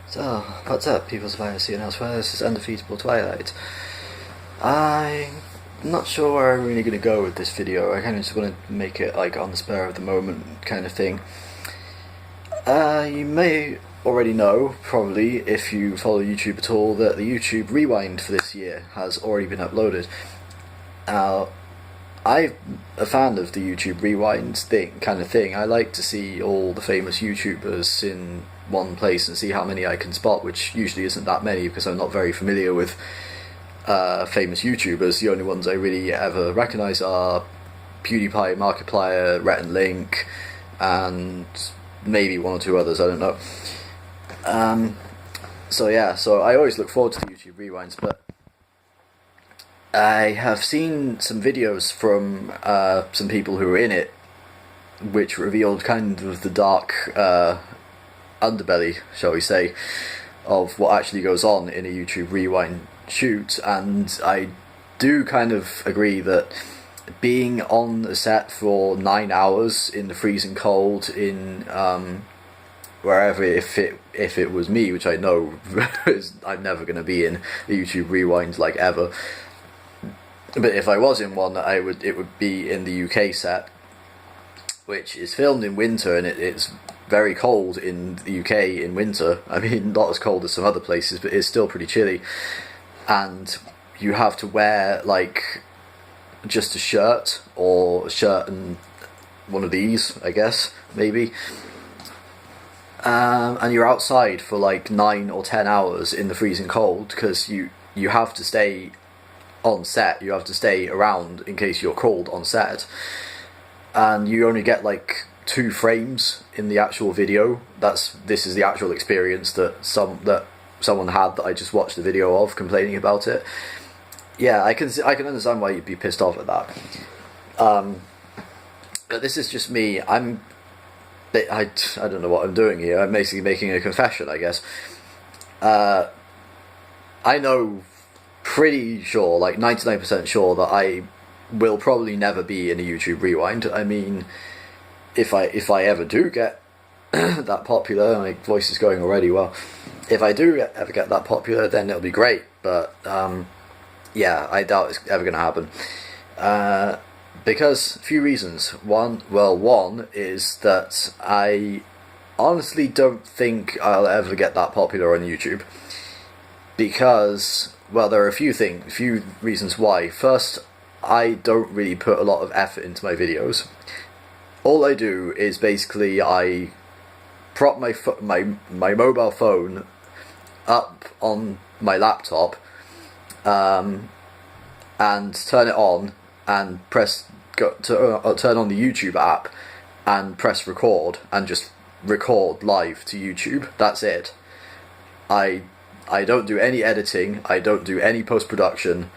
So, what's up, people's virus and elsewhere? This is Undefeatable Twilight. I'm not sure where I'm really going to go with this video. I kind of just want to make it like on the spur of the moment kind of thing. You may already know, probably, if you follow YouTube at all, that the YouTube Rewind for this year has already been uploaded. Now, I'm a fan of the YouTube Rewind kind of thing. I like to see all the famous YouTubers in one place and see how many I can spot, which usually isn't that many because I'm not very familiar with famous YouTubers. The only ones I really ever recognise are PewDiePie, Markiplier, Rhett and Link, and maybe one or two others, I don't know. So I always look forward to the YouTube Rewinds, but I have seen some videos from some people who were in it, which revealed kind of the dark underbelly, shall we say, of what actually goes on in a YouTube Rewind shoot. And I do kind of agree that being on the set for 9 hours in the freezing cold in wherever, if it was me, which I know I'm never going to be in a YouTube Rewind like ever, but if I was in one, it would be in the UK set, which is filmed in winter, and it's very cold in the UK in winter. I mean, not as cold as some other places, but it's still pretty chilly. And you have to wear like just a shirt and one of these, I guess, maybe. And you're outside for like 9 or 10 hours in the freezing cold because you have to stay on set. You have to stay around in case you're called on set, and you only get like 2 frames in the actual video. This is the actual experience that someone had that I just watched the video of complaining about it. Yeah, I can understand why you'd be pissed off at that. But this is just me. I don't know what I'm doing here. I'm basically making a confession, I guess. I know pretty sure, like 99% sure, that I will probably never be in a YouTube Rewind. I mean, if I ever do get that popular, my voice is going already, well, if I do ever get that popular, then it'll be great, but yeah, I doubt it's ever going to happen. Because a few reasons. One is that I honestly don't think I'll ever get that popular on YouTube, because, well, there are a few reasons why. First, I don't really put a lot of effort into my videos. All I do is basically I prop my mobile phone up on my laptop, and turn it on and turn on the YouTube app and press record and just record live to YouTube. That's it. I don't do any editing, I don't do any post-production.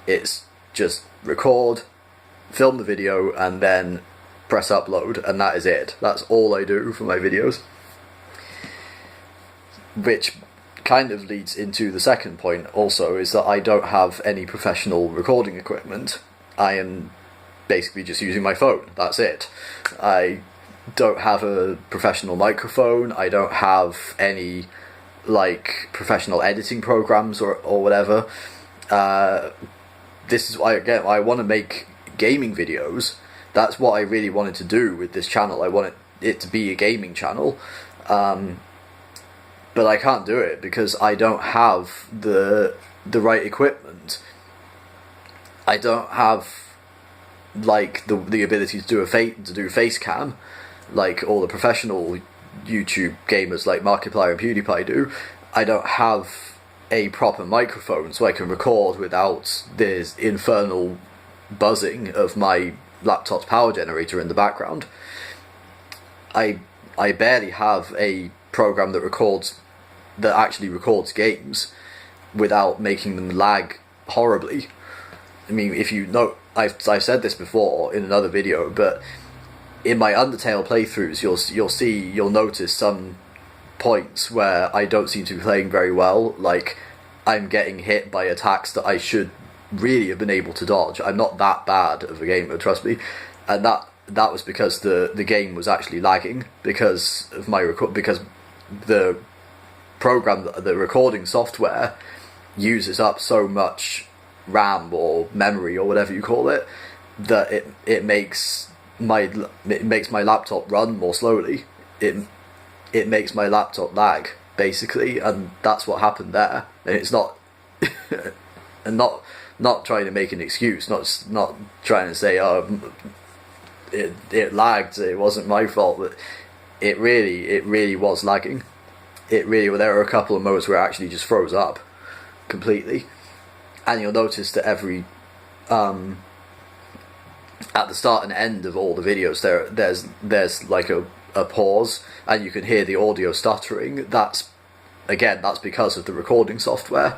It's just record, film the video, and then press upload, and that is it. That's all I do for my videos. Which kind of leads into the second point also, is that I don't have any professional recording equipment. I am basically just using my phone, that's it. I don't have a professional microphone, I don't have any like professional editing programs or whatever. This is why, again, I want to make gaming videos. That's what I really wanted to do with this channel. I wanted it to be a gaming channel, but I can't do it because I don't have the right equipment. I don't have like the ability to do face cam like all the professional YouTube gamers like Markiplier and PewDiePie do. I don't have a proper microphone so I can record without this infernal buzzing of my laptop's power generator in the background. I barely have a program that actually records games without making them lag horribly. I mean, if you know, I've said this before in another video, but in my Undertale playthroughs, you'll notice some points where I don't seem to be playing very well. Like, I'm getting hit by attacks that I should really have been able to dodge. I'm not that bad of a gamer, trust me, and that was because the game was actually lagging because of because the program, the recording software, uses up so much RAM or memory or whatever you call it, that it makes my laptop run more slowly. It makes my laptop lag, basically, and that's what happened there. And it's not and not trying to make an excuse, not trying to say, oh, it lagged, it wasn't my fault, but it really was lagging. There were a couple of moments where it actually just froze up completely. And you'll notice that every at the start and end of all the videos there's like a pause, and you can hear the audio stuttering. That's because of the recording software,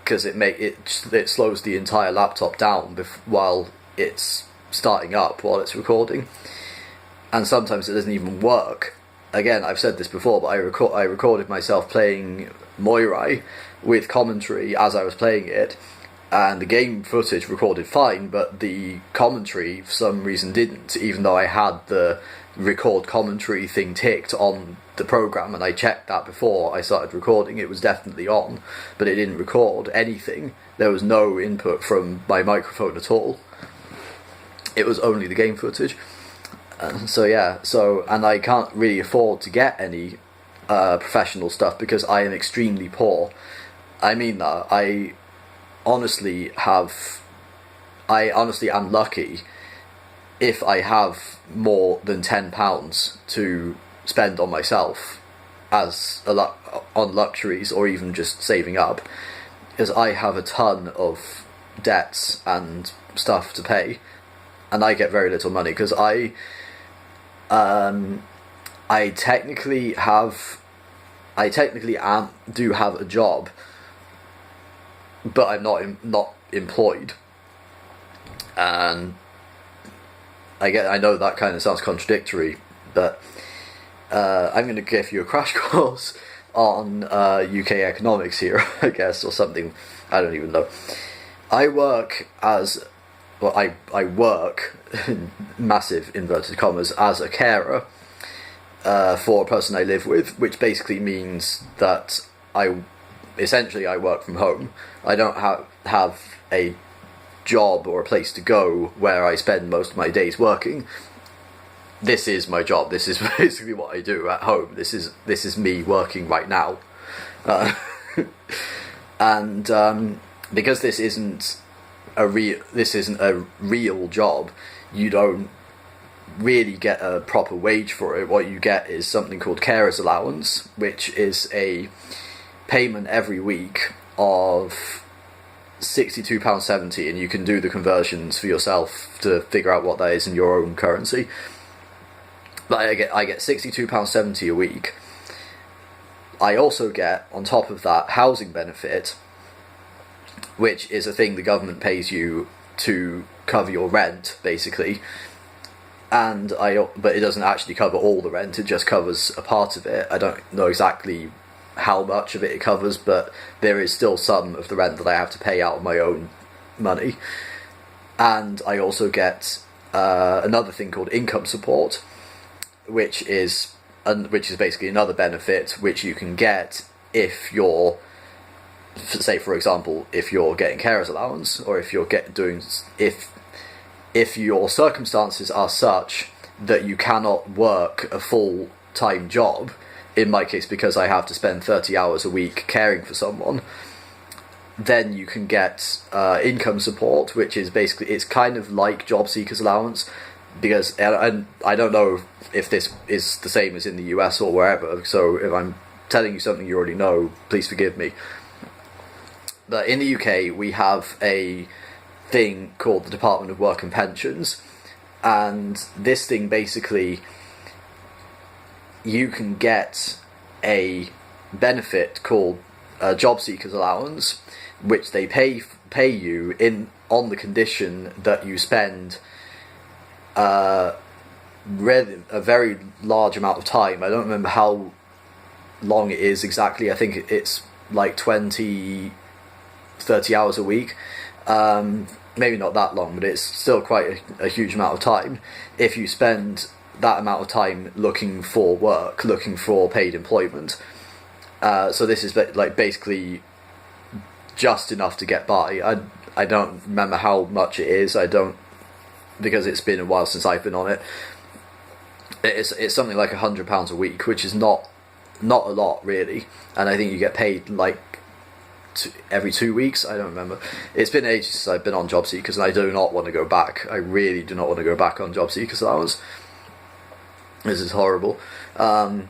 because it slows the entire laptop down while it's starting up, while it's recording. And sometimes it doesn't even work. Again, I've said this before, but I recorded myself playing Moirai with commentary as I was playing it, and the game footage recorded fine, but the commentary for some reason didn't, even though I had the record commentary thing ticked on the program, and I checked that before I started recording. It was definitely on, but it didn't record anything. There was no input from my microphone at all. It was only the game footage. And I can't really afford to get any professional stuff because I am extremely poor. I mean that. I honestly am lucky if I have more than £10 to spend on myself on luxuries, or even just saving up, because I have a ton of debts and stuff to pay, and I get very little money because I technically do have a job, but I'm not employed. And I know that kind of sounds contradictory, but I'm going to give you a crash course on UK economics here, I guess, or something. I don't even know. I work, massive inverted commas, as a carer for a person I live with, which basically means that I work from home. I don't have a job or a place to go where I spend most of my days working. This is my job. This is basically what I do at home. This is me working right now, and because this isn't a real job, you don't really get a proper wage for it. What you get is something called carer's allowance, which is a payment every week of £62.70, and you can do the conversions for yourself to figure out what that is in your own currency. But I get £62.70 a week. I also get, on top of that, housing benefit, which is a thing the government pays you to cover your rent, basically. But it doesn't actually cover all the rent, it just covers a part of it. I don't know exactly how much of it covers, but there is still some of the rent that I have to pay out of my own money. And I also get another thing called income support, which is basically another benefit which you can get if you're, say for example, if you're getting carer's allowance, or if your circumstances are such that you cannot work a full-time job. In my case, because I have to spend 30 hours a week caring for someone, then you can get income support, which is basically, it's kind of like job seekers allowance, because, and I don't know if this is the same as in the US or wherever, so if I'm telling you something you already know, please forgive me. But in the UK, we have a thing called the Department of Work and Pensions, and this thing basically, you can get a benefit called job seekers allowance, which they pay you on the condition that you spend a very large amount of time. I don't remember how long it is exactly. I think it's like 20-30 hours a week. Maybe not that long, but it's still quite a huge amount of time. If you spend that amount of time looking for work, looking for paid employment, So this is like basically just enough to get by. I don't remember how much it is. I don't, because it's been a while since I've been on it. It's something like £100 a week, which is not a lot really, and I think you get paid like every 2 weeks. I don't remember. It's been ages since I've been on job seekers, and I do not want to go back. I really do not want to go back on job seekers allowance. This is horrible. And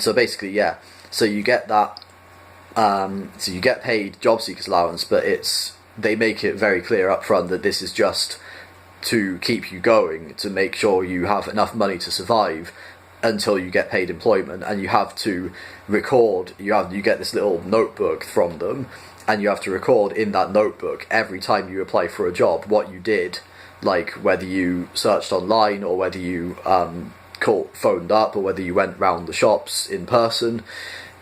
so basically, yeah. So you get that. So you get paid job seekers allowance, but they make it very clear up front that this is just to keep you going, to make sure you have enough money to survive until you get paid employment. And you have to record. You get this little notebook from them, and you have to record in that notebook every time you apply for a job what you did, like whether you searched online or whether you phoned up or whether you went round the shops in person.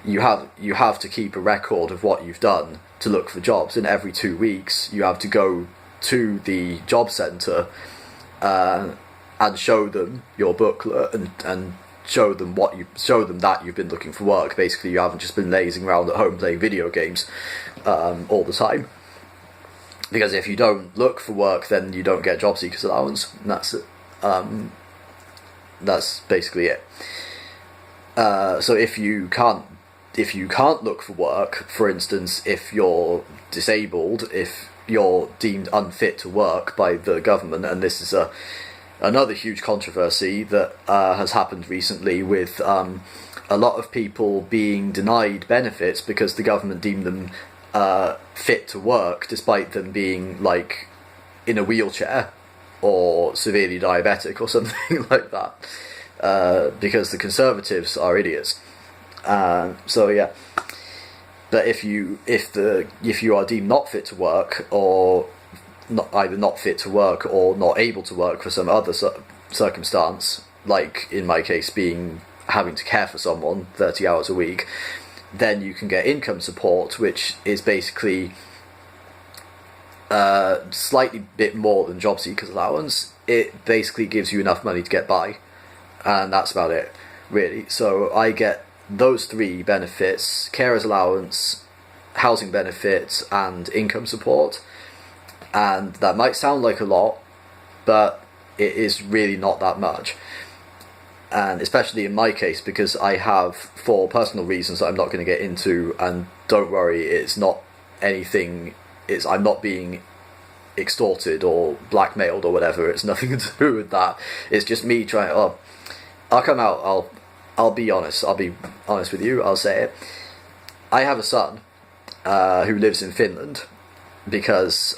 You have to keep a record of what you've done to look for jobs, and every 2 weeks you have to go to the job centre and show them your booklet and show them that you've been looking for work. Basically, you haven't just been lazing around at home playing video games all the time. Because if you don't look for work, then you don't get job seekers allowance, and that's it. That's basically it. So if you can't look for work, for instance, if you're disabled, if you're deemed unfit to work by the government, and this is another huge controversy that has happened recently with a lot of people being denied benefits because the government deemed them fit to work despite them being like in a wheelchair or severely diabetic or something like that, because the Conservatives are idiots. So yeah, but if you are deemed not fit to work, or either not fit to work or not able to work for some other circumstance, like in my case being having to care for someone 30 hours a week, then you can get income support, which is basically slightly bit more than job seekers allowance. It basically gives you enough money to get by, and that's about it really. So I get those three benefits: carers allowance, housing benefit, and income support. And that might sound like a lot, but it is really not that much. And especially in my case, because I have, for personal reasons that I'm not going to get into, and don't worry, it's not anything, I'm not being extorted or blackmailed or whatever. It's nothing to do with that. It's just me trying. I'll come out. I'll be honest. I'll be honest with you. I'll say it. I have a son who lives in Finland because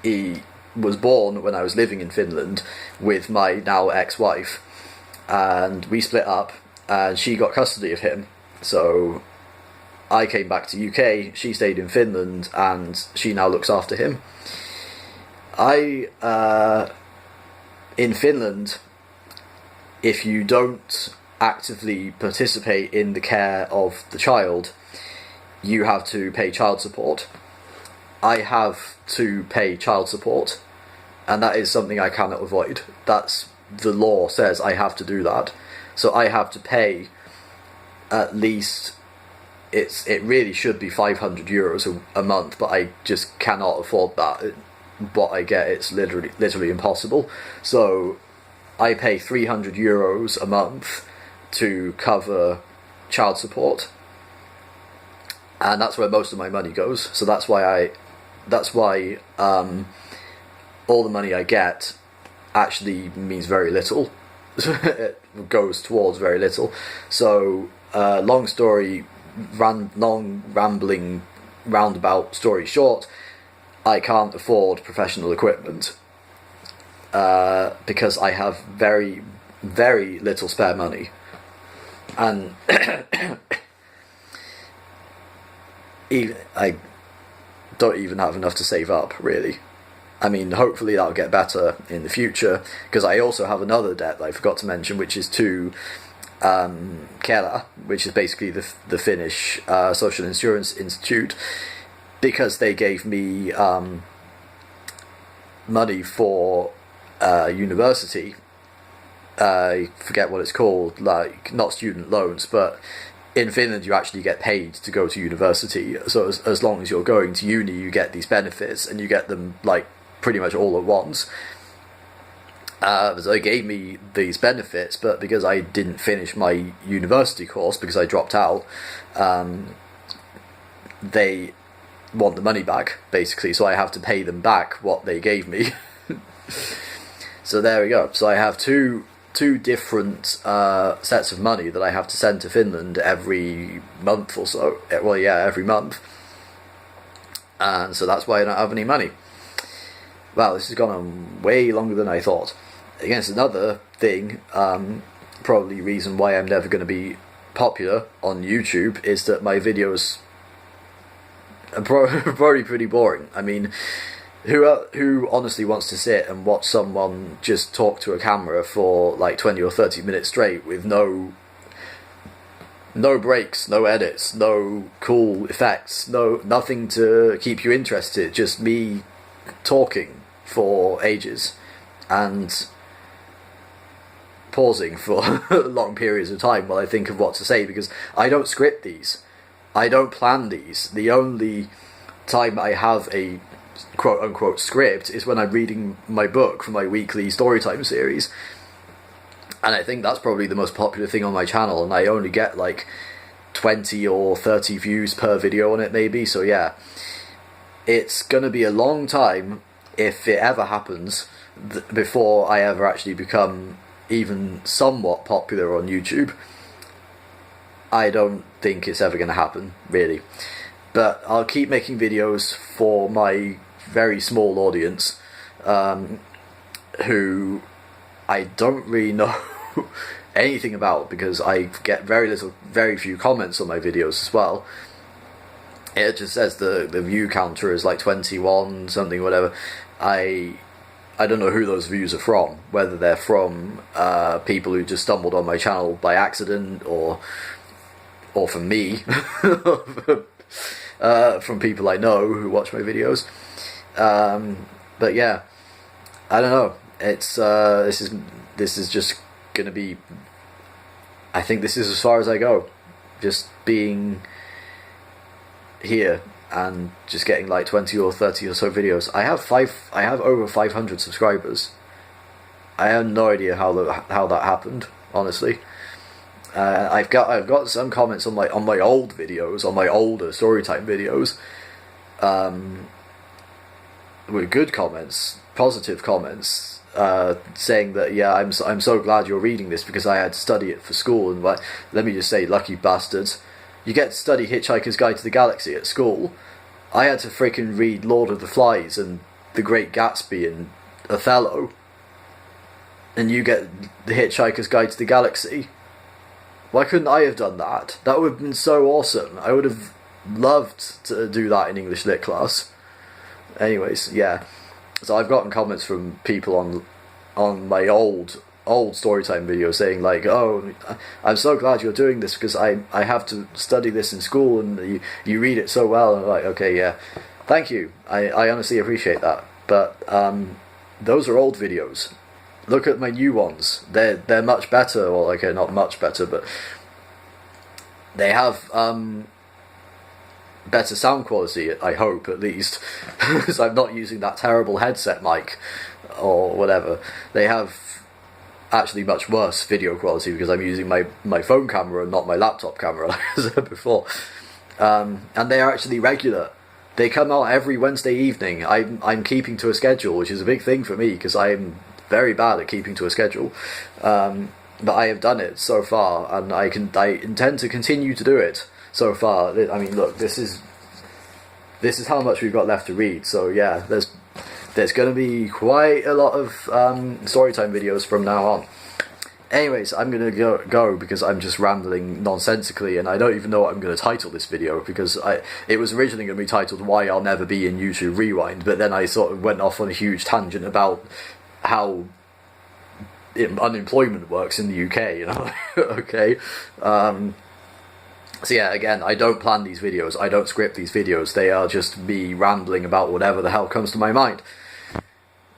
he was born when I was living in Finland with my now ex-wife, and we split up, and she got custody of him. So I came back to UK, she stayed in Finland, and she now looks after him. In Finland, if you don't actively participate in the care of the child, you have to pay child support. I have to pay child support, and that is something I cannot avoid. That's, the law says I have to do that. So I have to pay at least, it really should be €500 a month, but I just cannot afford that. What I get, it's literally impossible. So I pay €300 a month to cover child support, and that's where most of my money goes. So that's why all the money I get actually means very little. It goes towards very little. So long rambling roundabout story short, I can't afford professional equipment because I have very, very little spare money, and I don't even have enough to save up, really. I mean, hopefully that'll get better in the future, because I also have another debt that I forgot to mention, which is to Kela, which is basically the Finnish Social Insurance Institute, because they gave me money for university I forget what it's called, like, not student loans, but in Finland you actually get paid to go to university. So as long as you're going to uni, you get these benefits, and you get them like pretty much all at once. So they gave me these benefits, but because I didn't finish my university course, because I dropped out, they want the money back, basically, so I have to pay them back what they gave me. So there we go. So I have two different sets of money that I have to send to Finland every month or so. Well, yeah, every month. And so that's why I don't have any money. Wow, this has gone on way longer than I thought. Again, it's another thing, probably reason why I'm never going to be popular on YouTube, is that my videos are probably pretty boring. I mean, who honestly wants to sit and watch someone just talk to a camera for like 20 or 30 minutes straight with no breaks, no edits, no cool effects, nothing to keep you interested, just me talking for ages and pausing for long periods of time while I think of what to say, because I don't script these, I don't plan these. The only time I have a quote-unquote script is when I'm reading my book for my weekly storytime series, and I think that's probably the most popular thing on my channel, and I only get like 20 or 30 views per video on it maybe. So yeah, it's gonna be a long time, if it ever happens, before I ever actually become even somewhat popular on YouTube. I don't think it's ever going to happen, really. But I'll keep making videos for my very small audience, who I don't really know anything about, because I get very few comments on my videos as well. It just says the view counter is like 21 something, whatever. I don't know who those views are from, whether they're from people who just stumbled on my channel by accident, or from me, from people I know who watch my videos. But yeah, I don't know. It's this is just gonna be. I think this is as far as I go, just being here and just getting like 20 or 30 or so videos. I have over 500 subscribers. I have no idea how that happened, honestly. I've got some comments on my old videos, on my older storytime videos, with good comments, positive comments, saying that, yeah, I'm so glad you're reading this because I had to study it for school, and let me just say, lucky bastards. You get to study Hitchhiker's Guide to the Galaxy at school. I had to freaking read Lord of the Flies and The Great Gatsby and Othello, and you get The Hitchhiker's Guide to the Galaxy. Why couldn't I have done that? That would have been so awesome. I would have loved to do that in English Lit class. Anyways, yeah. So I've gotten comments from people on my old storytime videos saying like, oh, I'm so glad you're doing this because I have to study this in school and you read it so well. And I'm like, okay, yeah, thank you. I honestly appreciate that. But those are old videos. Look at my new ones. They're much better. Well, okay, not much better, but they have better sound quality, I hope, at least, because I'm not using that terrible headset mic or whatever. They have actually much worse video quality because I'm using my phone camera and not my laptop camera, like I said before. And they are actually regular. They come out every Wednesday evening. I'm keeping to a schedule, which is a big thing for me because I'm very bad at keeping to a schedule. But I have done it so far, and I intend to continue to do it. So far, I mean, look, this is how much we've got left to read. So yeah, there's going to be quite a lot of storytime videos from now on. Anyways, I'm going to go because I'm just rambling nonsensically, and I don't even know what I'm going to title this video, because it was originally going to be titled "Why I'll Never Be in YouTube Rewind," but then I sort of went off on a huge tangent about how unemployment works in the UK, you know. Okay. So yeah, again, I don't plan these videos, I don't script these videos, they are just me rambling about whatever the hell comes to my mind.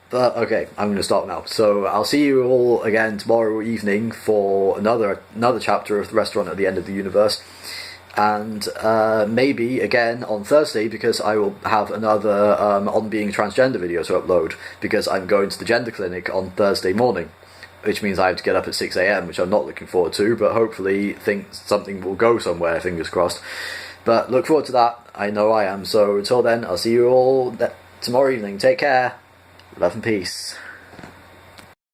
But okay, I'm going to stop now. So I'll see you all again tomorrow evening for another chapter of the Restaurant at the End of the Universe, and maybe again on Thursday, because I will have another on being transgender video to upload, because I'm going to the gender clinic on Thursday morning, which means I have to get up at 6 a.m, which I'm not looking forward to, but hopefully think something will go somewhere, fingers crossed. But look forward to that, I know I am. So until then, I'll see you all tomorrow evening. Take care, love and peace.